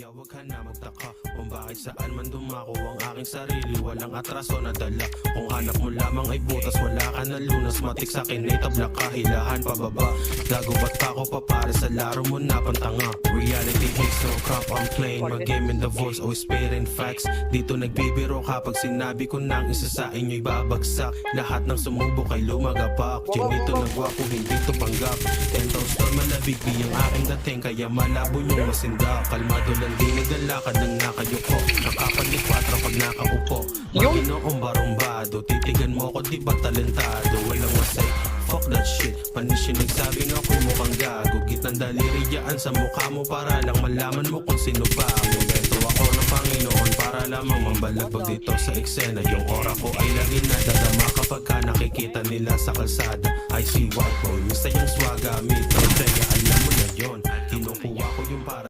Kaya wag ka na magtaka kung bakit saan man dumako ang aking sarili. Walang atraso na dala. Kung hanap mo lamang ay butas, wala ka na lunas. Matik sa akin ay tabla ka, hilahan pababa. Gago ba't pa ako papare sa laro mo na pantanga? Reality takes no crap, I'm playing my game in the voice, always spitting facts. Dito nagbibiro kapag sinabi ko nang isa sa inyo'y babagsak. Lahat ng sumubok ay lumagapak. Chinito ng gwapo, hindi to panggap. 10 toes na malabig, di ang aking dating. Kaya malabo yung masinda. Kalmado lang di naglalakad ng nakayuko. Nakapalikpatra pag nakaupo. Maginoong barumbado, titigan mo ko di ba talentado? Walang masay, fuck that shit. Panis yung nagsabing ako'y mukhang gago. Gitnang daliri dyan sa mukha mo para lang malaman mo kung sino ba ako. Beto ako ng Panginoon para lamang mambalagbag dito sa eksena. Yung aura ko ay lagi nadadama kapag ka nakikita nila sa kalsada. I see white boy, mista yung swaga, mito. Kaya alam mo na yon, kinukuha ko yung para